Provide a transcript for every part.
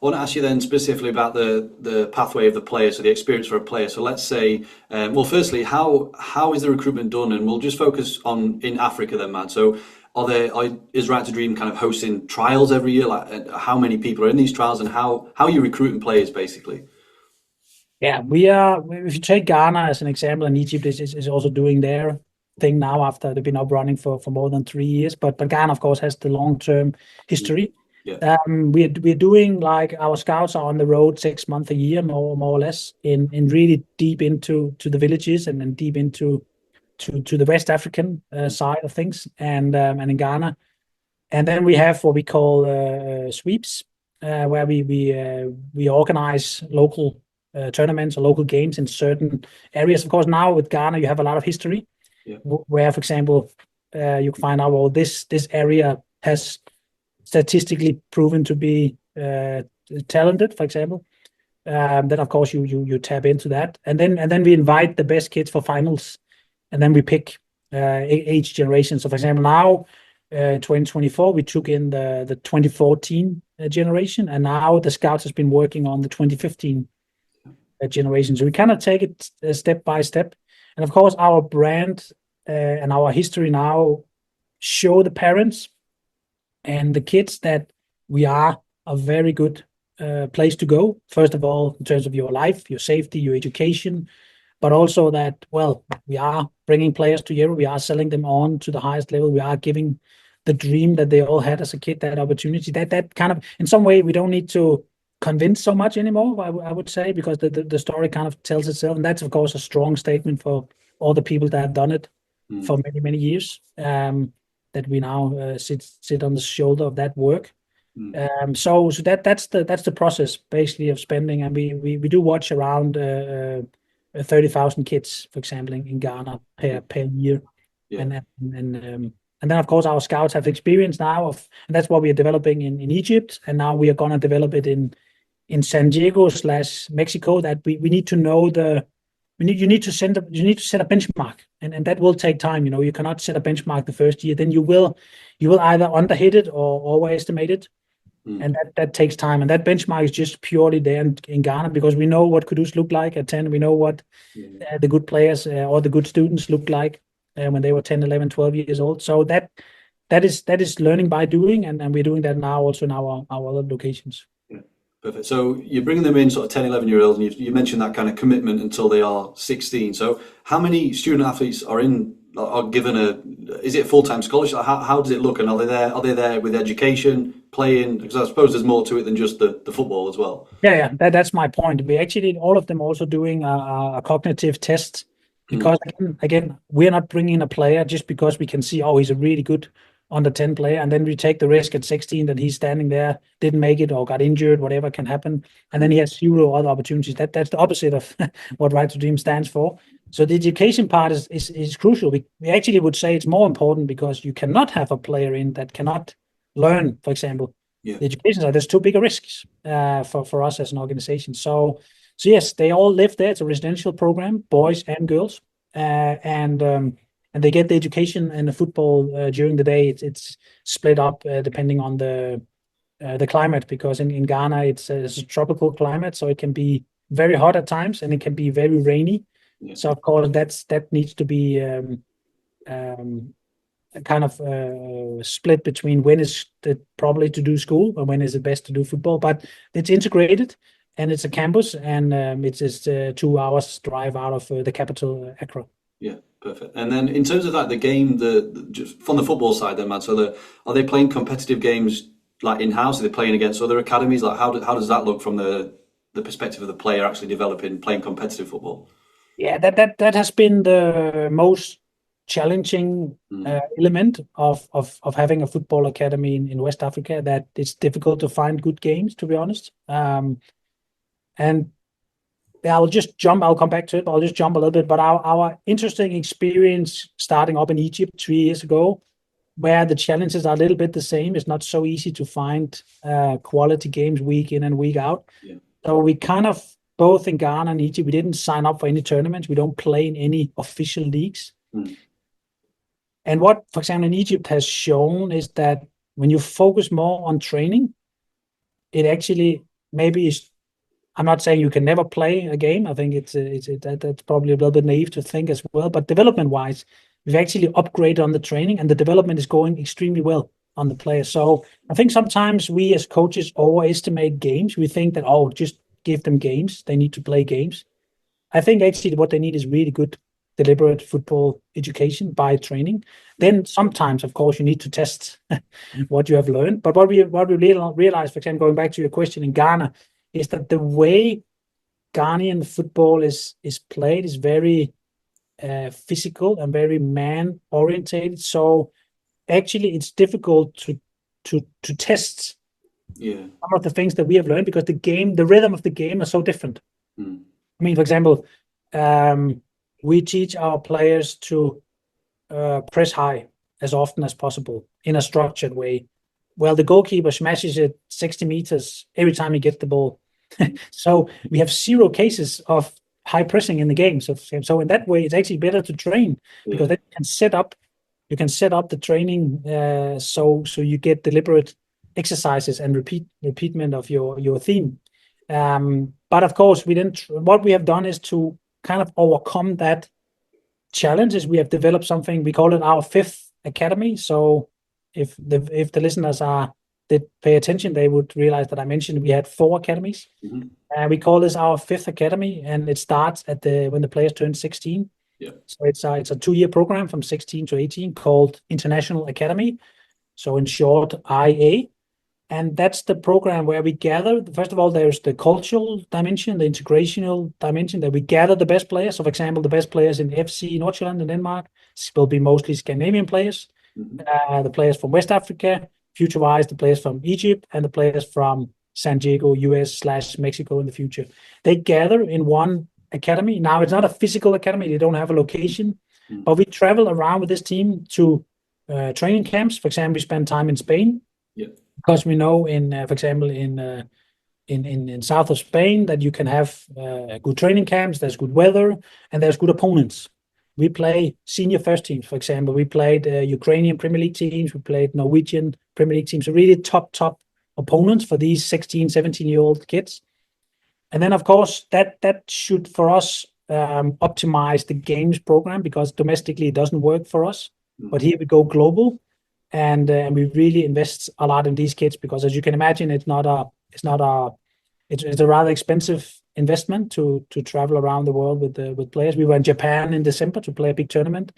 I want to ask you then specifically about the pathway of the player, so the experience for a player. So let's say, well, firstly, how is the recruitment done? And we'll just focus on in Africa then, man. So is Right to Dream kind of hosting trials every year? Like how many people are in these trials and how are you recruiting players basically? Yeah, we are. If you take Ghana as an example, and Egypt is also doing their thing now after they've been up running for more than 3 years. But Ghana, of course, has the long-term Yeah. history. Yeah. We're doing like our scouts are on the road 6 months a year, more or less, in really deep into the villages and then deep into to the West African side of things and in Ghana. And then we have what we call sweeps, where we organize local tournaments or local games in certain areas. Of course, now with Ghana, you have a lot of history, Yeah. where, for example, you can find out, well, this area has statistically proven to be talented, for example. Then of course you tap into that, and then we invite the best kids for finals, and then we pick age generation. So for example, now 2024 we took in the 2014 generation, and now the scouts has been working on the 2015 generation. So we kind of take it step by step, and of course our brand and our history now show the parents and the kids that we are a very good place to go. First of all, in terms of your life, your safety, your education, but also that, well, we are bringing players to Europe. We are selling them on to the highest level. We are giving the dream that they all had as a kid, that opportunity. That kind of, in some way, we don't need to convince so much anymore, I would say, because the story kind of tells itself. And that's, of course, a strong statement for all the people that have done it Mm. for many, many years. That we now sit on the shoulder of that work. Mm. So that's the process basically of spending, and we do watch around 30,000 kids, for example, in Ghana Yeah. per year, Yeah. and then of course our scouts have experience now and that's what we are developing in Egypt, and now we are gonna develop it in San Diego slash Mexico. That we need to know you need to set a benchmark, and that will take time. You cannot set a benchmark the first year, then you will either underhit it or overestimate it, Mm. and that takes time. And that benchmark is just purely there in Ghana, because we know what Kudus look like at 10. We know what Yeah. the good players or the good students looked like when they were 10, 11, 12 years old. So that is learning by doing, and we're doing that now also in our other locations. Yeah. Perfect. So you're bringing them in sort of 10, 11-year-olds, and you mentioned that kind of commitment until they are 16. So how many student athletes are given is it a full-time scholarship? How does it look? And are they there with education, playing? Because I suppose there's more to it than just the football as well. Yeah, that's my point. We actually all of them also doing a cognitive test, Mm. because again, we're not bringing a player just because we can see, oh, he's a really good under 10 player, and then we take the risk at 16 that he's standing there, didn't make it or got injured, whatever can happen, and then he has zero other opportunities. That's the opposite of what Right to Dream stands for. So the education part is crucial. We actually would say it's more important, because you cannot have a player in that cannot learn, for example. Yeah. The education side, there's too big a risks for us as an organization. So yes, they all live there. It's a residential program, boys and girls, and they get the education and the football during the day. It's split up depending on the climate, because in Ghana it's a tropical climate, so it can be very hot at times and it can be very rainy. Yeah. So of course that needs to be um, kind of split between when is it probably to do school and when is it best to do football. But it's integrated, and it's a campus, and it's just 2 hours drive out of the capital, Accra. Yeah, perfect. And then in terms of like the game, just from the football side, then, man. So are they playing competitive games like in house? Are they playing against other academies? Like how does that look from the perspective of the player actually developing, playing competitive football? Yeah, that has been the most challenging Mm. element of having a football academy in West Africa. That it's difficult to find good games, to be honest. And yeah, I'll come back to it, but I'll just jump a little bit. But our interesting experience starting up in Egypt 3 years ago, where the challenges are a little bit the same. It's not so easy to find quality games week in and week out. Yeah. So we kind of, both in Ghana and Egypt, we didn't sign up for any tournaments. We don't play in any official leagues. Mm. And what, for example, in Egypt has shown is that when you focus more on training, it actually maybe I'm not saying you can never play a game. I think that's probably a little bit naive to think as well. But development-wise, we've actually upgraded on the training, and the development is going extremely well on the players. So I think sometimes we as coaches overestimate games. We think that, oh, just give them games. They need to play games. I think actually what they need is really good, deliberate football education by training. Then sometimes, of course, you need to test what you have learned. But what we realize, for example, going back to your question in Ghana, is that the way Ghanaian football is played is very physical and very man orientated. So actually, it's difficult to test some of the things that we have learned because the rhythm of the game is so different. I mean, for example, we teach our players to press high as often as possible in a structured way. Well, the goalkeeper smashes it 60 meters every time he gets the ball. So we have 0 cases of high pressing in the game. So in that way, it's actually better to train because then you can set up the training so you get deliberate exercises and repeatment of your theme. But of course, what we have done is to kind of overcome that challenge. Is we have developed something, we call it our 5th academy. So if the listeners did pay attention, they would realize that I mentioned we had 4 academies. We call this our 5th academy, and it starts when the players turn 16. So it's a 2-year program from 16 to 18 called International Academy. So in short, IA. And that's the program where we gather, first of all, there's the cultural dimension, the integrational dimension, that we gather the best players. So, for example, the best players in FC Nordsjælland in Denmark will be mostly Scandinavian players, the players from West Africa, future-wise, the players from Egypt, and the players from San Diego, US/Mexico in the future. They gather in one academy. Now, it's not a physical academy. They don't have a location, but we travel around with this team to training camps. For example, we spend time in Spain. Because we know, for example, in south of Spain, that you can have good training camps, there's good weather, and there's good opponents. We play senior first teams, for example. We played Ukrainian Premier League teams. We played Norwegian Premier League teams. So really top opponents for these 16, 17-year-old kids. And then, of course, that should, for us, optimize the games program because domestically it doesn't work for us. But here we go global. And we really invest a lot in these kids because, as you can imagine, it's a rather expensive investment to travel around the world with players. We were in Japan in December to play a big tournament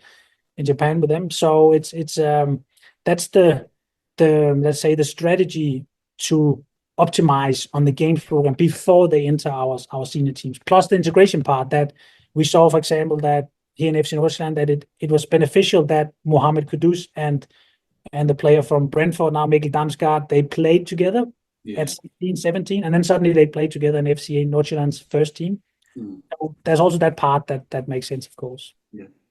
in Japan with them. So that's the let's say the strategy to optimize on the games program before they enter our senior teams. Plus the integration part that we saw, for example, that here in FC Nordsjælland, that it was beneficial that Mohamed Kudus and the player from Brentford, now Mikkel Damsgaard, they played together at 16, 17, and then suddenly they played together in FC Nordsjælland's first team. So there's also that part that makes sense, of course.